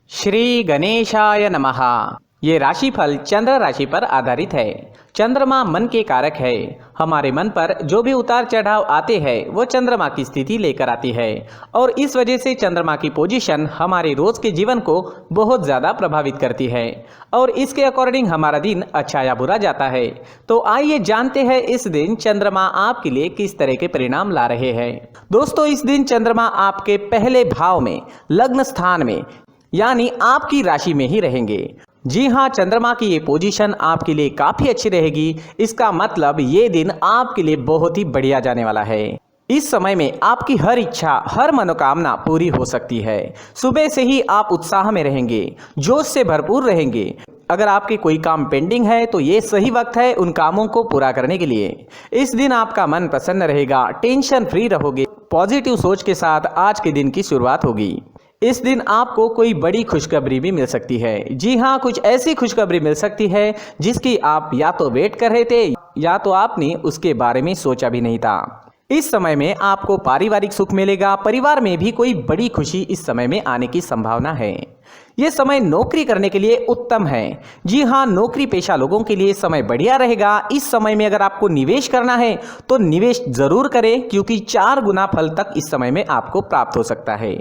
श्री गणेशाय नमः। ये राशिफल चंद्र राशि पर आधारित है। चंद्रमा मन के कारक है। हमारे मन पर जो भी उतार चढ़ाव आते हैं वो चंद्रमा की स्थिति लेकर आती है और इस वजह से चंद्रमा की पोजीशन हमारे रोज के जीवन को बहुत ज़्यादा प्रभावित करती है और इसके अकॉर्डिंग हमारा दिन अच्छा या बुरा जाता है। तो आइए जानते हैं इस दिन चंद्रमा आपके लिए किस तरह के परिणाम ला रहे हैं। दोस्तों, इस दिन चंद्रमा आपके पहले भाव में लग्न स्थान में यानी आपकी राशि में ही रहेंगे। जी हाँ, चंद्रमा की ये पोजीशन आपके लिए काफी अच्छी रहेगी। इसका मतलब ये दिन आपके लिए बहुत ही बढ़िया जाने वाला है। इस समय में आपकी हर इच्छा, हर मनोकामना पूरी हो सकती है। सुबह से ही आप उत्साह में रहेंगे, जोश से भरपूर रहेंगे। अगर आपके कोई काम पेंडिंग है तो ये सही वक्त है उन कामों को पूरा करने के लिए। इस दिन आपका मन प्रसन्न रहेगा, टेंशन फ्री रहोगे। पॉजिटिव सोच के साथ आज के दिन की शुरुआत होगी। इस दिन आपको कोई बड़ी खुशखबरी भी मिल सकती है। जी हाँ, कुछ ऐसी खुशखबरी मिल सकती है जिसकी आप या तो वेट कर रहे थे या तो आपने उसके बारे में सोचा भी नहीं था। इस समय में आपको पारिवारिक सुख मिलेगा। परिवार में भी कोई बड़ी खुशी इस समय में आने की संभावना है। ये समय नौकरी करने के लिए उत्तम है। जी हाँ, नौकरी पेशा लोगों के लिए समय बढ़िया रहेगा। इस समय में अगर आपको निवेश करना है तो निवेश जरूर करें क्योंकि 4 गुना फल तक इस समय में आपको प्राप्त हो सकता है।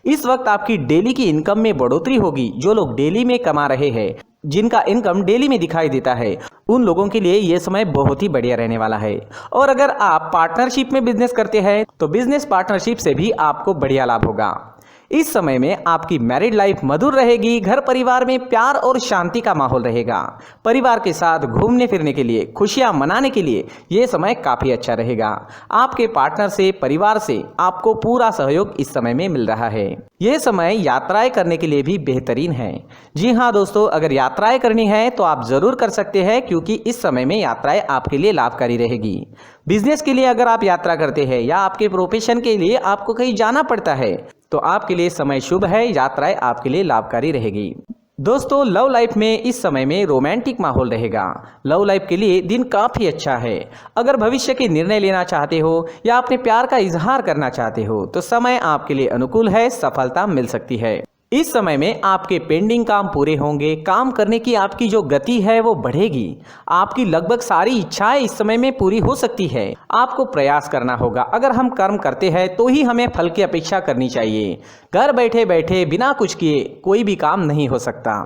इस वक्त आपकी डेली की इनकम में बढ़ोतरी होगी। जो लोग डेली में कमा रहे हैं, जिनका इनकम डेली में दिखाई देता है, उन लोगों के लिए यह समय बहुत ही बढ़िया रहने वाला है। और अगर आप पार्टनरशिप में बिजनेस करते हैं तो बिजनेस पार्टनरशिप से भी आपको बढ़िया लाभ होगा। इस समय में आपकी मैरिड लाइफ मधुर रहेगी। घर परिवार में प्यार और शांति का माहौल रहेगा। परिवार के साथ घूमने फिरने के लिए, खुशियां मनाने के लिए यह समय काफी अच्छा रहेगा। आपके पार्टनर से, परिवार से आपको पूरा सहयोग इस समय में मिल रहा है। यह समय यात्राएं करने के लिए भी बेहतरीन है। जी हाँ दोस्तों, अगर यात्राएं करनी है तो आप जरूर कर सकते हैं क्योंकि इस समय में यात्राएं आपके लिए लाभकारी रहेगी। बिजनेस के लिए अगर आप यात्रा करते हैं या आपके प्रोफेशन के लिए आपको कहीं जाना पड़ता है तो आपके लिए समय शुभ है। यात्राएं आपके लिए लाभकारी रहेगी। दोस्तों, लव लाइफ में इस समय में रोमांटिक माहौल रहेगा। लव लाइफ के लिए दिन काफ़ी अच्छा है। अगर भविष्य के निर्णय लेना चाहते हो या अपने प्यार का इजहार करना चाहते हो तो समय आपके लिए अनुकूल है। सफलता मिल सकती है। इस समय में आपके पेंडिंग काम पूरे होंगे। काम करने की आपकी जो गति है वो बढ़ेगी। आपकी लगभग सारी इच्छाएं इस समय में पूरी हो सकती है। आपको प्रयास करना होगा। अगर हम कर्म करते हैं तो ही हमें फल की अपेक्षा करनी चाहिए। घर बैठे बैठे बिना कुछ किए कोई भी काम नहीं हो सकता।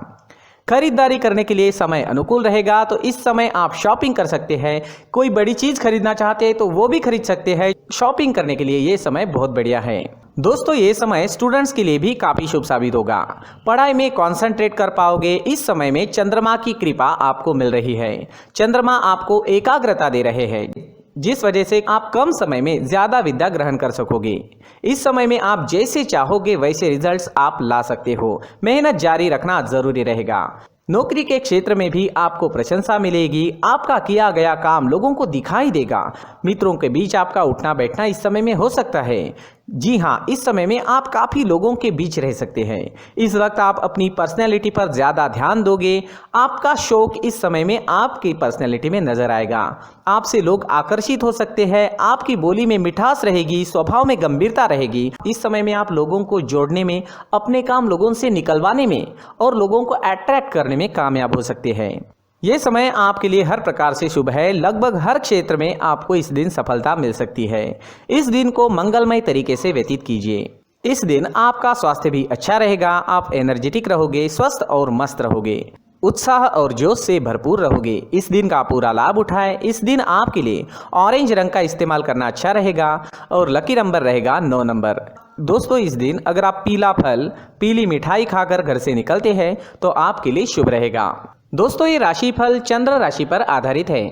खरीदारी करने के लिए समय अनुकूल रहेगा। तो इस समय आप शॉपिंग कर सकते हैं। कोई बड़ी चीज खरीदना चाहते हैं तो वो भी खरीद सकते हैं। शॉपिंग करने के लिए ये समय बहुत बढ़िया है। दोस्तों, ये समय स्टूडेंट्स के लिए भी काफी शुभ साबित होगा। पढ़ाई में कंसंट्रेट कर पाओगे। इस समय में चंद्रमा की कृपा आपको मिल रही है। चंद्रमा आपको एकाग्रता दे रहे हैं जिस वजह से आप कम समय में ज्यादा विद्या ग्रहण कर सकोगे। इस समय में आप जैसे चाहोगे वैसे रिजल्ट्स आप ला सकते हो। मेहनत जारी रखना जरूरी रहेगा। नौकरी के क्षेत्र में भी आपको प्रशंसा मिलेगी। आपका किया गया काम लोगों को दिखाई देगा। मित्रों के बीच आपका उठना बैठना इस समय में हो सकता है। जी हाँ, इस समय में आप काफ़ी लोगों के बीच रह सकते हैं। इस वक्त आप अपनी पर्सनैलिटी पर ज़्यादा ध्यान दोगे। आपका शौक इस समय में आपकी पर्सनैलिटी में नजर आएगा। आपसे लोग आकर्षित हो सकते हैं। आपकी बोली में मिठास रहेगी, स्वभाव में गंभीरता रहेगी। इस समय में आप लोगों को जोड़ने में, अपने काम लोगों से निकलवाने में और लोगों को अट्रैक्ट करने में कामयाब हो सकते हैं। ये समय आपके लिए हर प्रकार से शुभ है। लगभग हर क्षेत्र में आपको इस दिन सफलता मिल सकती है। इस दिन को मंगलमय तरीके से व्यतीत कीजिए। इस दिन आपका स्वास्थ्य भी अच्छा रहेगा। आप एनर्जेटिक रहोगे, स्वस्थ और मस्त रहोगे, उत्साह और जोश से भरपूर रहोगे। इस दिन का पूरा लाभ उठाएं। इस दिन आपके लिए ऑरेंज रंग का इस्तेमाल करना अच्छा रहेगा और लकी नंबर रहेगा 9 नंबर। दोस्तों, इस दिन अगर आप पीला फल, पीली मिठाई खाकर घर से निकलते हैं तो आपके लिए शुभ रहेगा। दोस्तों, ये राशिफल चंद्र राशि पर आधारित है,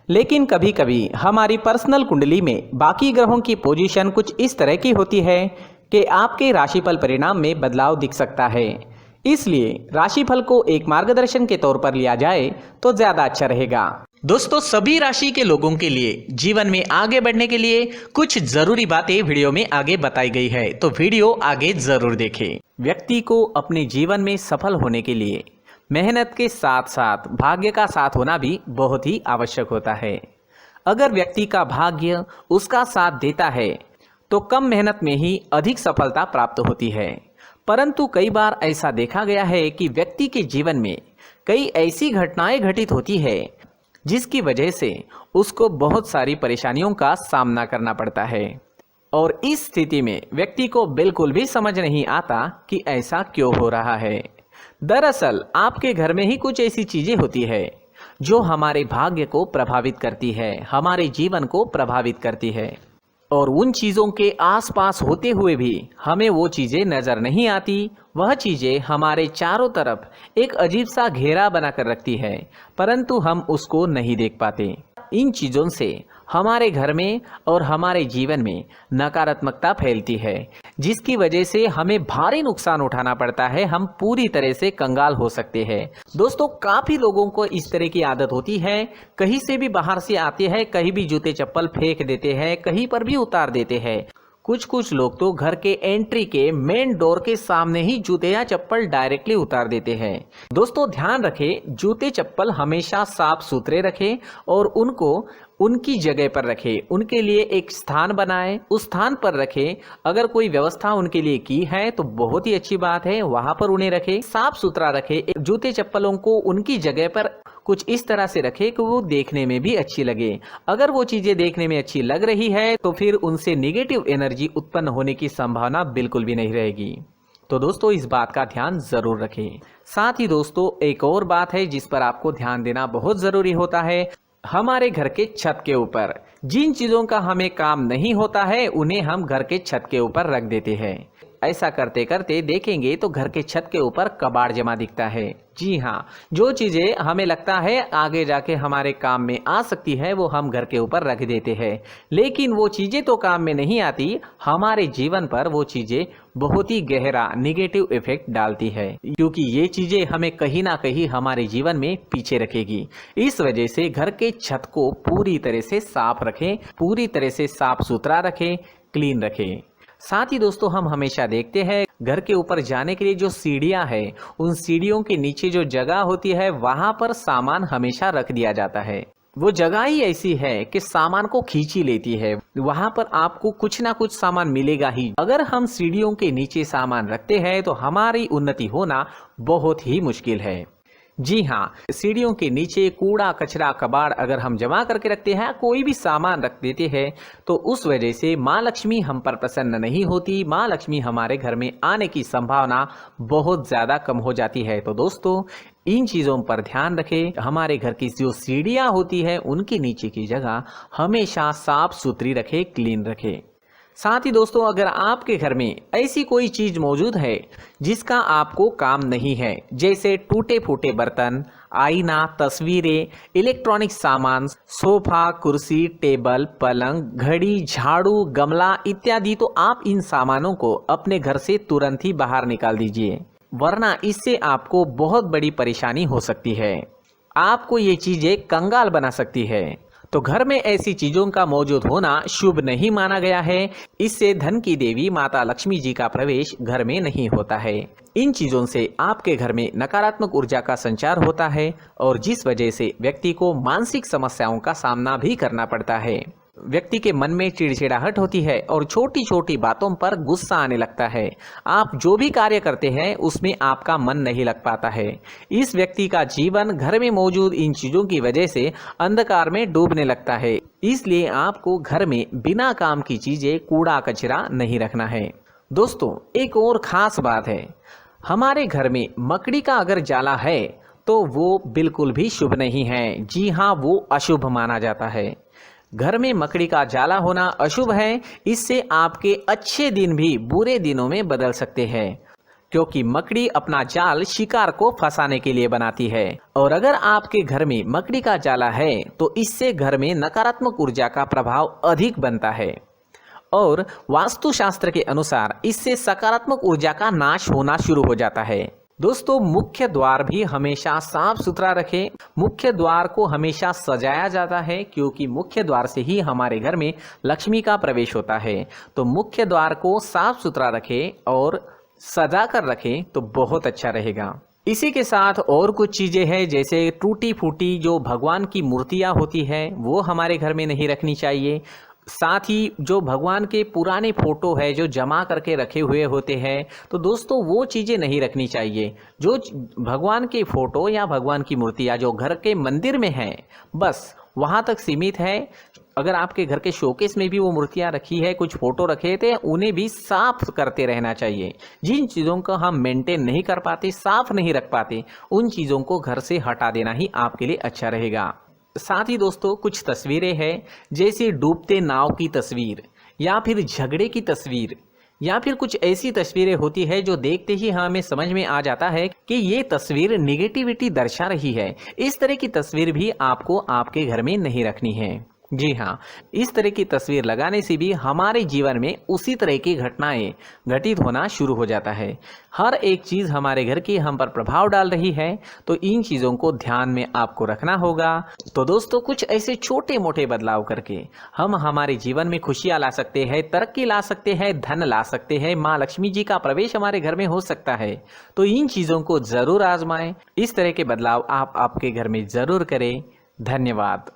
लेकिन कभी कभी हमारी पर्सनल कुंडली में बाकी ग्रहों की पोजीशन कुछ इस तरह की होती है कि आपके राशिफल परिणाम में बदलाव दिख सकता है। इसलिए राशिफल को एक मार्गदर्शन के तौर पर लिया जाए तो ज्यादा अच्छा रहेगा। दोस्तों, सभी राशि के लोगों के लिए जीवन में आगे बढ़ने के लिए कुछ जरूरी बातें वीडियो में आगे बताई गई है, तो वीडियो आगे जरूर देखें। व्यक्ति को अपने जीवन में सफल होने के लिए मेहनत के साथ साथ भाग्य का साथ होना भी बहुत ही आवश्यक होता है। अगर व्यक्ति का भाग्य उसका साथ देता है तो कम मेहनत में ही अधिक सफलता प्राप्त होती है। परंतु कई बार ऐसा देखा गया है कि व्यक्ति के जीवन में कई ऐसी घटनाएं घटित होती है जिसकी वजह से उसको बहुत सारी परेशानियों का सामना करना पड़ता है और इस स्थिति में व्यक्ति को बिल्कुल भी समझ नहीं आता कि ऐसा क्यों हो रहा है। दरअसल आपके घर में ही कुछ ऐसी चीजें होती है जो हमारे भाग्य को प्रभावित करती है, हमारे जीवन को प्रभावित करती है और उन चीज़ों के आसपास होते हुए भी हमें वो चीज़ें नज़र नहीं आती। वह चीज़ें हमारे चारों तरफ एक अजीब सा घेरा बनाकर रखती है, परंतु हम उसको नहीं देख पाते। इन चीज़ों से हमारे घर में और हमारे जीवन में नकारात्मकता फैलती है, जिसकी वजह से हमें भारी नुकसान उठाना पड़ता है, हम पूरी तरह से कंगाल हो सकते हैं। दोस्तों, काफ़ी लोगों को इस तरह की आदत होती है, कहीं से भी बाहर से आते हैं, कहीं भी जूते चप्पल फेंक देते हैं, कहीं पर भी उतार देते हैं। कुछ लोग तो घर के एंट्री के मेन डोर के सामने ही जूते या चप्पल डायरेक्टली उतार देते हैं। दोस्तों, ध्यान रखें, जूते चप्पल हमेशा साफ सुथरे रखें और उनको उनकी जगह पर रखें, उनके लिए एक स्थान बनाएं, उस स्थान पर रखें। अगर कोई व्यवस्था उनके लिए की है तो बहुत ही अच्छी बात है, वहां पर उन्हें रखें, साफ सुथरा रखें। जूते चप्पलों को उनकी जगह पर कुछ इस तरह से रखें कि वो देखने में भी अच्छी लगे। अगर वो चीजें देखने में अच्छी लग रही है तो फिर उनसे नेगेटिव एनर्जी उत्पन्न होने की संभावना बिल्कुल भी नहीं रहेगी। तो दोस्तों, इस बात का ध्यान जरूर रखें। साथ ही दोस्तों, एक और बात है जिस पर आपको ध्यान देना बहुत जरूरी होता है। हमारे घर के छत के ऊपर जिन चीजों का हमें काम नहीं होता है उन्हें हम घर के छत के ऊपर रख देते हैं। ऐसा करते करते देखेंगे तो घर के छत के ऊपर कबाड़ जमा दिखता है। जी हाँ, जो चीजें हमें लगता है आगे जाके हमारे काम में आ सकती है वो हम घर के ऊपर रख देते हैं, लेकिन वो चीजें तो काम में नहीं आती, हमारे जीवन पर वो चीजें बहुत ही गहरा नेगेटिव इफेक्ट डालती है, क्योंकि ये चीजें हमें कहीं ना कहीं हमारे जीवन में पीछे रखेगी। इस वजह से घर के छत को पूरी तरह से साफ रखें, पूरी तरह से साफ सुथरा रखें, क्लीन रखें। साथ ही दोस्तों, हम हमेशा देखते हैं घर के ऊपर जाने के लिए जो सीढ़ियां हैं, उन सीढ़ियों के नीचे जो जगह होती है वहां पर सामान हमेशा रख दिया जाता है। वो जगह ही ऐसी है कि सामान को खींच ही लेती है, वहां पर आपको कुछ ना कुछ सामान मिलेगा ही। अगर हम सीढ़ियों के नीचे सामान रखते हैं तो हमारी उन्नति होना बहुत ही मुश्किल है। जी हाँ, सीढ़ियों के नीचे कूड़ा कचरा कबाड़ अगर हम जमा करके रखते हैं, कोई भी सामान रख देते हैं, तो उस वजह से माँ लक्ष्मी हम पर प्रसन्न नहीं होती, माँ लक्ष्मी हमारे घर में आने की संभावना बहुत ज़्यादा कम हो जाती है। तो दोस्तों, इन चीज़ों पर ध्यान रखें। हमारे घर की जो सीढ़ियाँ होती है उनके नीचे की जगह हमेशा साफ सुथरी रखें, क्लीन रखें। साथ ही दोस्तों, अगर आपके घर में ऐसी कोई चीज मौजूद है जिसका आपको काम नहीं है, जैसे टूटे फूटे बर्तन, आईना, तस्वीरें, इलेक्ट्रॉनिक सामान, सोफा, कुर्सी, टेबल, पलंग, घड़ी, झाड़ू, गमला इत्यादि, तो आप इन सामानों को अपने घर से तुरंत ही बाहर निकाल दीजिए, वरना इससे आपको बहुत बड़ी परेशानी हो सकती है। आपको ये चीजें कंगाल बना सकती है। तो घर में ऐसी चीजों का मौजूद होना शुभ नहीं माना गया है। इससे धन की देवी माता लक्ष्मी जी का प्रवेश घर में नहीं होता है। इन चीजों से आपके घर में नकारात्मक ऊर्जा का संचार होता है और जिस वजह से व्यक्ति को मानसिक समस्याओं का सामना भी करना पड़ता है। व्यक्ति के मन में चिड़चिड़ाहट होती है और छोटी छोटी बातों पर गुस्सा आने लगता है। आप जो भी कार्य करते हैं उसमें आपका मन नहीं लग पाता है। इस व्यक्ति का जीवन घर में मौजूद इन चीजों की वजह से अंधकार में डूबने लगता है। इसलिए आपको घर में बिना काम की चीजें, कूड़ा कचरा नहीं रखना है। दोस्तों, एक और खास बात है, हमारे घर में मकड़ी का अगर जाला है तो वो बिल्कुल भी शुभ नहीं है। जी हाँ, वो अशुभ माना जाता है। घर में मकड़ी का जाला होना अशुभ है। इससे आपके अच्छे दिन भी बुरे दिनों में बदल सकते हैं, क्योंकि मकड़ी अपना जाल शिकार को फंसाने के लिए बनाती है। और अगर आपके घर में मकड़ी का जाला है तो इससे घर में नकारात्मक ऊर्जा का प्रभाव अधिक बनता है और वास्तुशास्त्र के अनुसार इससे सकारात्मक ऊर्जा का नाश होना शुरू हो जाता है। दोस्तों, मुख्य द्वार भी हमेशा साफ सुथरा रखें। मुख्य द्वार को हमेशा सजाया जाता है, क्योंकि मुख्य द्वार से ही हमारे घर में लक्ष्मी का प्रवेश होता है। तो मुख्य द्वार को साफ सुथरा रखें और सजा कर रखें तो बहुत अच्छा रहेगा। इसी के साथ और कुछ चीजें हैं, जैसे टूटी फूटी जो भगवान की मूर्तियां होती हैं वो हमारे घर में नहीं रखनी चाहिए। साथ ही जो भगवान के पुराने फोटो है जो जमा करके रखे हुए होते हैं, तो दोस्तों वो चीज़ें नहीं रखनी चाहिए। जो भगवान के फोटो या भगवान की मूर्तियाँ जो घर के मंदिर में हैं, बस वहाँ तक सीमित है। अगर आपके घर के शोकेस में भी वो मूर्तियाँ रखी है, कुछ फोटो रखे थे, उन्हें भी साफ करते रहना चाहिए। जिन चीज़ों को हम मेंटेन नहीं कर पाते, साफ नहीं रख पाते, उन चीज़ों को घर से हटा देना ही आपके लिए अच्छा रहेगा। साथ ही दोस्तों कुछ तस्वीरें हैं, जैसे डूबते नाव की तस्वीर या फिर झगड़े की तस्वीर या फिर कुछ ऐसी तस्वीरें होती है जो देखते ही हमें समझ में आ जाता है कि ये तस्वीर निगेटिविटी दर्शा रही है। इस तरह की तस्वीर भी आपको आपके घर में नहीं रखनी है। जी हाँ, इस तरह की तस्वीर लगाने से भी हमारे जीवन में उसी तरह की घटनाएं घटित होना शुरू हो जाता है। हर एक चीज़ हमारे घर की हम पर प्रभाव डाल रही है, तो इन चीज़ों को ध्यान में आपको रखना होगा। तो दोस्तों कुछ ऐसे छोटे मोटे बदलाव करके हम हमारे जीवन में खुशियाँ ला सकते हैं, तरक्की ला सकते हैं, धन ला सकते हैं, माँ लक्ष्मी जी का प्रवेश हमारे घर में हो सकता है। तो इन चीज़ों को ज़रूर आजमाएं। इस तरह के बदलाव आप आपके घर में ज़रूर करें। धन्यवाद।